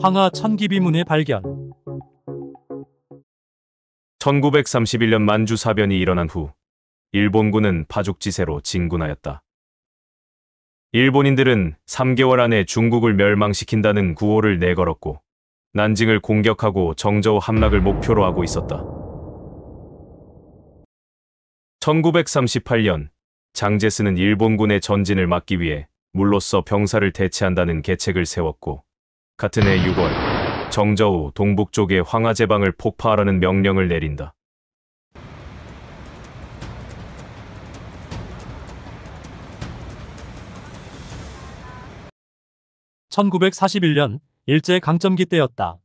황하 천기비문의 발견. 1931년 만주사변이 일어난 후 일본군은 파죽지세로 진군하였다. 일본인들은 3개월 안에 중국을 멸망시킨다는 구호를 내걸었고 난징을 공격하고 정저우 함락을 목표로 하고 있었다. 1938년 장제스는 일본군의 전진을 막기 위해 물로써 병사를 대체한다는 계책을 세웠고 같은 해 6월 정저우 동북쪽의 황하제방을 폭파하라는 명령을 내린다. (1941년) 일제강점기 때였다.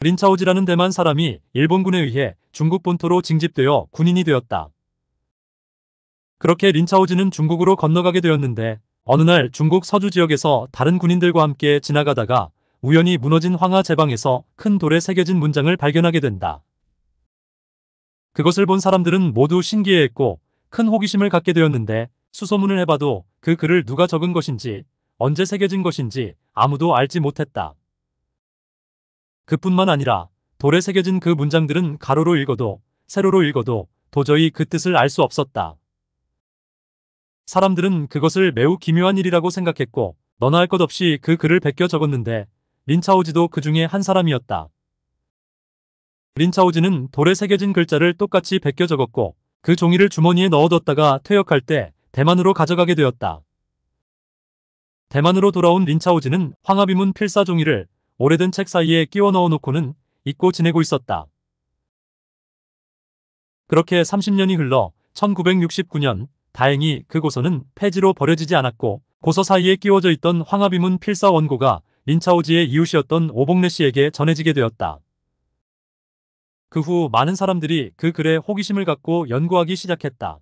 린차오지라는 대만 사람이 일본군에 의해 중국 본토로 징집되어 군인이 되었다. 그렇게 린차오지는 중국으로 건너가게 되었는데 어느 날 중국 서주 지역에서 다른 군인들과 함께 지나가다가 우연히 무너진 황하제방에서 큰 돌에 새겨진 문장을 발견하게 된다. 그것을 본 사람들은 모두 신기해했고 큰 호기심을 갖게 되었는데 수소문을 해봐도 그 글을 누가 적은 것인지 언제 새겨진 것인지 아무도 알지 못했다. 그뿐만 아니라 돌에 새겨진 그 문장들은 가로로 읽어도 세로로 읽어도 도저히 그 뜻을 알 수 없었다. 사람들은 그것을 매우 기묘한 일이라고 생각했고 너나 할 것 없이 그 글을 베껴 적었는데 린차오지도 그 중에 한 사람이었다. 린차오지는 돌에 새겨진 글자를 똑같이 베껴 적었고 그 종이를 주머니에 넣어뒀다가 퇴역할 때 대만으로 가져가게 되었다. 대만으로 돌아온 린차오지는 황하비문 필사 종이를 오래된 책 사이에 끼워 넣어놓고는 잊고 지내고 있었다. 그렇게 30년이 흘러 1969년 다행히 그 고서는 폐지로 버려지지 않았고 고서 사이에 끼워져 있던 황하비문 필사 원고가 린차오지의 이웃이었던 오복래 씨에게 전해지게 되었다. 그 후 많은 사람들이 그 글에 호기심을 갖고 연구하기 시작했다.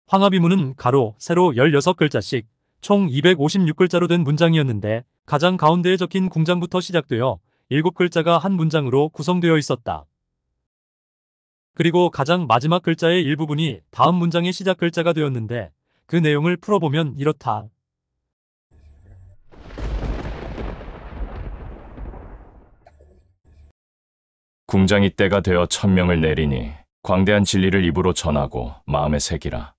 황하비문은 가로, 세로 16글자씩 총 256글자로 된 문장이었는데 가장 가운데에 적힌 궁장부터 시작되어 7글자가 한 문장으로 구성되어 있었다. 그리고 가장 마지막 글자의 일부분이 다음 문장의 시작 글자가 되었는데 그 내용을 풀어보면 이렇다. 궁장이 때가 되어 천명을 내리니 광대한 진리를 입으로 전하고 마음에 새기라.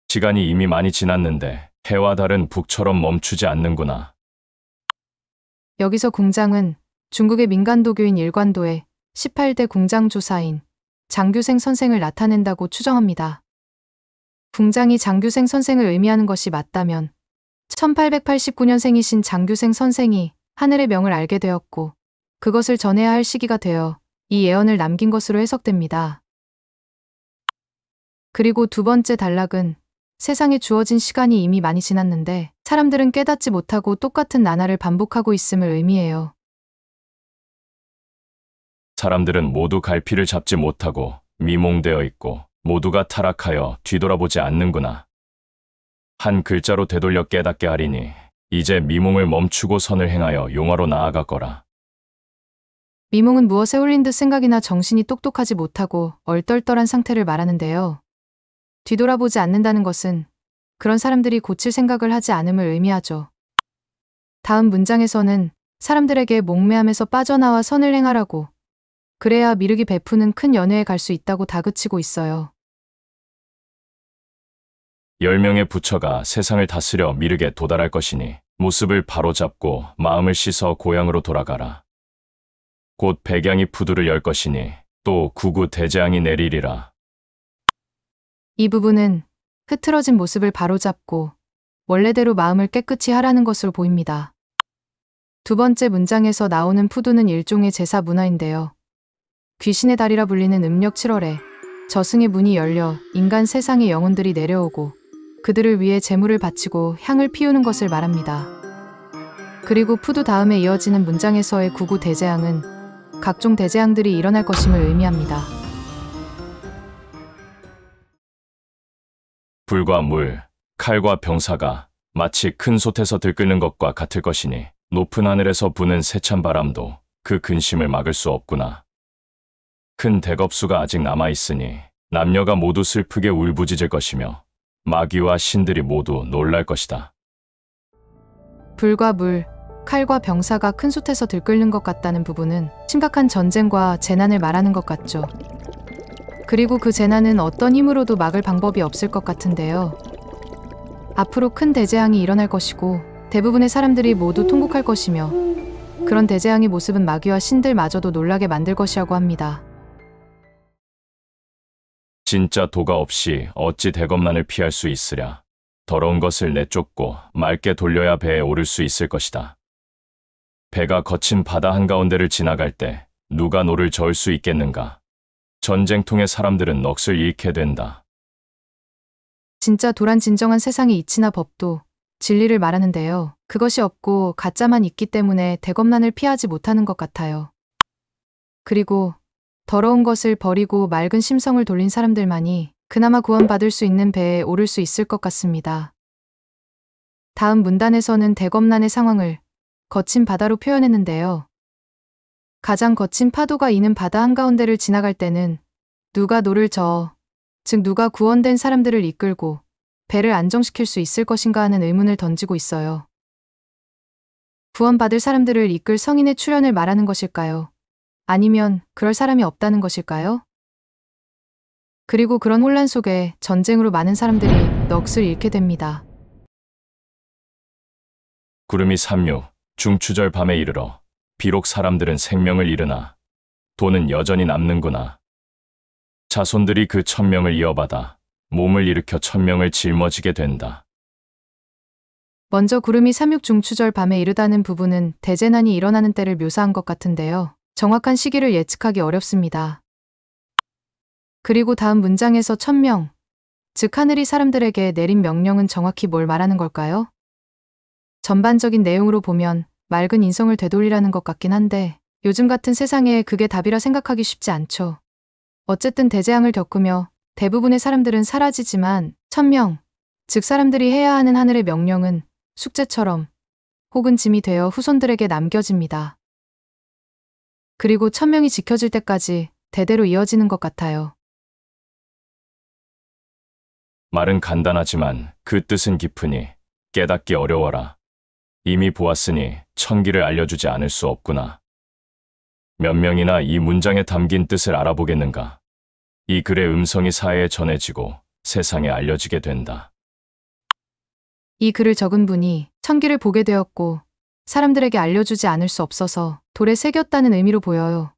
시간이 이미 많이 지났는데 해와 달은 북처럼 멈추지 않는구나. 여기서 궁장은 중국의 민간도교인 일관도의 18대 궁장조사인 장규생 선생을 나타낸다고 추정합니다. 궁장이 장규생 선생을 의미하는 것이 맞다면 1889년생이신 장규생 선생이 하늘의 명을 알게 되었고 그것을 전해야 할 시기가 되어 이 예언을 남긴 것으로 해석됩니다. 그리고 두 번째 단락은 세상에 주어진 시간이 이미 많이 지났는데 사람들은 깨닫지 못하고 똑같은 나날을 반복하고 있음을 의미해요. 사람들은 모두 갈피를 잡지 못하고 미몽되어 있고 모두가 타락하여 뒤돌아보지 않는구나. 한 글자로 되돌려 깨닫게 하리니 이제 미몽을 멈추고 선을 행하여 용화로 나아가거라. 미몽은 무엇에 홀린 듯 생각이나 정신이 똑똑하지 못하고 얼떨떨한 상태를 말하는데요. 뒤돌아보지 않는다는 것은 그런 사람들이 고칠 생각을 하지 않음을 의미하죠. 다음 문장에서는 사람들에게 목매함에서 빠져나와 선을 행하라고 그래야 미륵이 베푸는 큰 연회에 갈 수 있다고 다그치고 있어요. 10명의 부처가 세상을 다스려 미륵에 도달할 것이니 모습을 바로잡고 마음을 씻어 고향으로 돌아가라. 곧 백양이 부두를 열 것이니 또 구구 대재앙이 내리리라. 이 부분은 흐트러진 모습을 바로잡고 원래대로 마음을 깨끗이 하라는 것으로 보입니다. 두 번째 문장에서 나오는 푸두는 일종의 제사 문화인데요. 귀신의 달이라 불리는 음력 7월에 저승의 문이 열려 인간 세상의 영혼들이 내려오고 그들을 위해 제물을 바치고 향을 피우는 것을 말합니다. 그리고 푸두 다음에 이어지는 문장에서의 구구 대재앙은 각종 대재앙들이 일어날 것임을 의미합니다. 불과 물, 칼과 병사가 마치 큰 솥에서 들끓는 것과 같을 것이니 높은 하늘에서 부는 세찬 바람도 그 근심을 막을 수 없구나. 큰 대겁수가 아직 남아있으니 남녀가 모두 슬프게 울부짖을 것이며 마귀와 신들이 모두 놀랄 것이다. 불과 물, 칼과 병사가 큰 솥에서 들끓는 것 같다는 부분은 심각한 전쟁과 재난을 말하는 것 같죠. 그리고 그 재난은 어떤 힘으로도 막을 방법이 없을 것 같은데요. 앞으로 큰 대재앙이 일어날 것이고 대부분의 사람들이 모두 통곡할 것이며 그런 대재앙의 모습은 마귀와 신들마저도 놀라게 만들 것이라고 합니다. 진짜 도가 없이 어찌 대검난을 피할 수 있으랴. 더러운 것을 내쫓고 맑게 돌려야 배에 오를 수 있을 것이다. 배가 거친 바다 한가운데를 지나갈 때 누가 노를 저을 수 있겠는가? 전쟁통의 사람들은 넋을 잃게 된다. 진짜 도란 진정한 세상의 이치나 법도 진리를 말하는데요. 그것이 없고 가짜만 있기 때문에 대검난을 피하지 못하는 것 같아요. 그리고 더러운 것을 버리고 맑은 심성을 돌린 사람들만이 그나마 구원받을 수 있는 배에 오를 수 있을 것 같습니다. 다음 문단에서는 대검난의 상황을 거친 바다로 표현했는데요. 가장 거친 파도가 이는 바다 한가운데를 지나갈 때는 누가 노를 저어, 즉 누가 구원된 사람들을 이끌고 배를 안정시킬 수 있을 것인가 하는 의문을 던지고 있어요. 구원받을 사람들을 이끌 성인의 출현을 말하는 것일까요? 아니면 그럴 사람이 없다는 것일까요? 그리고 그런 혼란 속에 전쟁으로 많은 사람들이 넋을 잃게 됩니다. 구름이 삼류, 중추절 밤에 이르러 비록 사람들은 생명을 잃으나 도는 여전히 남는구나. 자손들이 그 천명을 이어받아 몸을 일으켜 천명을 짊어지게 된다. 먼저 구름이 삼육중추절 밤에 이르다는 부분은 대재난이 일어나는 때를 묘사한 것 같은데요. 정확한 시기를 예측하기 어렵습니다. 그리고 다음 문장에서 천명, 즉 하늘이 사람들에게 내린 명령은 정확히 뭘 말하는 걸까요? 전반적인 내용으로 보면 맑은 인성을 되돌리라는 것 같긴 한데 요즘 같은 세상에 그게 답이라 생각하기 쉽지 않죠. 어쨌든 대재앙을 겪으며 대부분의 사람들은 사라지지만 천명, 즉 사람들이 해야 하는 하늘의 명령은 숙제처럼 혹은 짐이 되어 후손들에게 남겨집니다. 그리고 천명이 지켜질 때까지 대대로 이어지는 것 같아요. 말은 간단하지만 그 뜻은 깊으니 깨닫기 어려워라. 이미 보았으니 천기를 알려주지 않을 수 없구나. 몇 명이나 이 문장에 담긴 뜻을 알아보겠는가? 이 글의 음성이 사회에 전해지고 세상에 알려지게 된다. 이 글을 적은 분이 천기를 보게 되었고 사람들에게 알려주지 않을 수 없어서 돌에 새겼다는 의미로 보여요.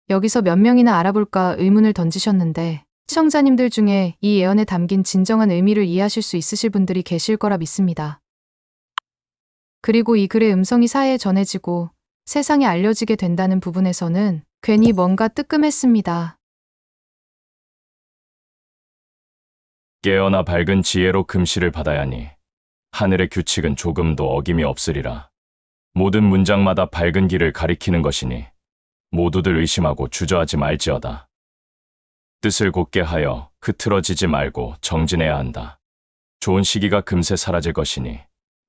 여기서 몇 명이나 알아볼까 의문을 던지셨는데 시청자님들 중에 이 예언에 담긴 진정한 의미를 이해하실 수 있으실 분들이 계실 거라 믿습니다. 그리고 이 글의 음성이 사회에 전해지고 세상에 알려지게 된다는 부분에서는 괜히 뭔가 뜨끔했습니다. 깨어나 밝은 지혜로 금시를 받아야 하니 하늘의 규칙은 조금도 어김이 없으리라. 모든 문장마다 밝은 길을 가리키는 것이니 모두들 의심하고 주저하지 말지어다. 뜻을 곧게 하여 흐트러지지 말고 정진해야 한다. 좋은 시기가 금세 사라질 것이니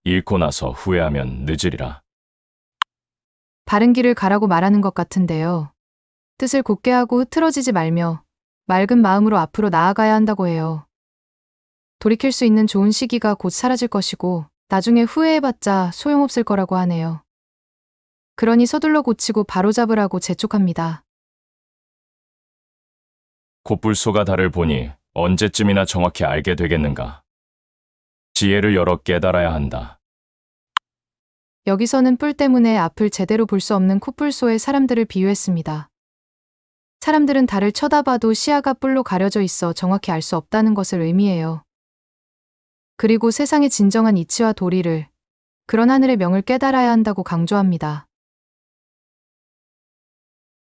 잃고 나서 후회하면 늦으리라. 바른 길을 가라고 말하는 것 같은데요. 뜻을 곧게 하고 흐트러지지 말며 맑은 마음으로 앞으로 나아가야 한다고 해요. 돌이킬 수 있는 좋은 시기가 곧 사라질 것이고 나중에 후회해봤자 소용없을 거라고 하네요. 그러니 서둘러 고치고 바로잡으라고 재촉합니다. 콧불소가 달을 보니 언제쯤이나 정확히 알게 되겠는가. 지혜를 열어 깨달아야 한다. 여기서는 뿔 때문에 앞을 제대로 볼 수 없는 콧불소의 사람들을 비유했습니다. 사람들은 달을 쳐다봐도 시야가 뿔로 가려져 있어 정확히 알 수 없다는 것을 의미해요. 그리고 세상의 진정한 이치와 도리를, 그런 하늘의 명을 깨달아야 한다고 강조합니다.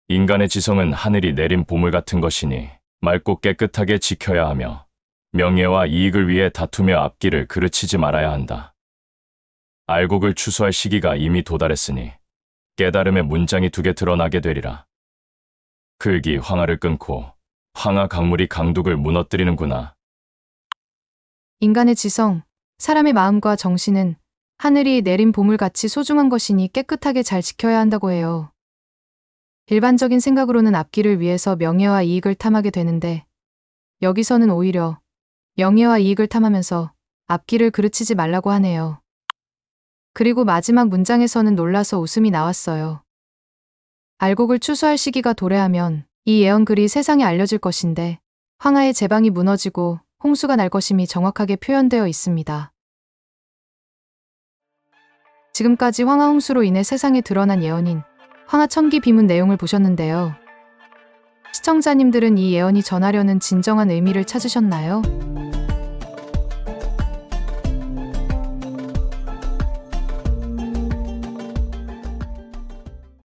인간의 지성은 하늘이 내린 보물 같은 것이니 맑고 깨끗하게 지켜야 하며 명예와 이익을 위해 다투며 앞길을 그르치지 말아야 한다. 알곡을 추수할 시기가 이미 도달했으니 깨달음의 문장이 두 개 드러나게 되리라. 글기 황하를 끊고 황하 강물이 강둑을 무너뜨리는구나. 인간의 지성, 사람의 마음과 정신은 하늘이 내린 보물같이 소중한 것이니 깨끗하게 잘 지켜야 한다고 해요. 일반적인 생각으로는 앞길을 위해서 명예와 이익을 탐하게 되는데 여기서는 오히려 명예와 이익을 탐하면서 앞길을 그르치지 말라고 하네요. 그리고 마지막 문장에서는 놀라서 웃음이 나왔어요. 알곡을 추수할 시기가 도래하면 이 예언글이 세상에 알려질 것인데 황하의 제방이 무너지고 홍수가 날 것임이 정확하게 표현되어 있습니다. 지금까지 황하 홍수로 인해 세상에 드러난 예언인 황하 천기 비문 내용을 보셨는데요. 시청자님들은 이 예언이 전하려는 진정한 의미를 찾으셨나요?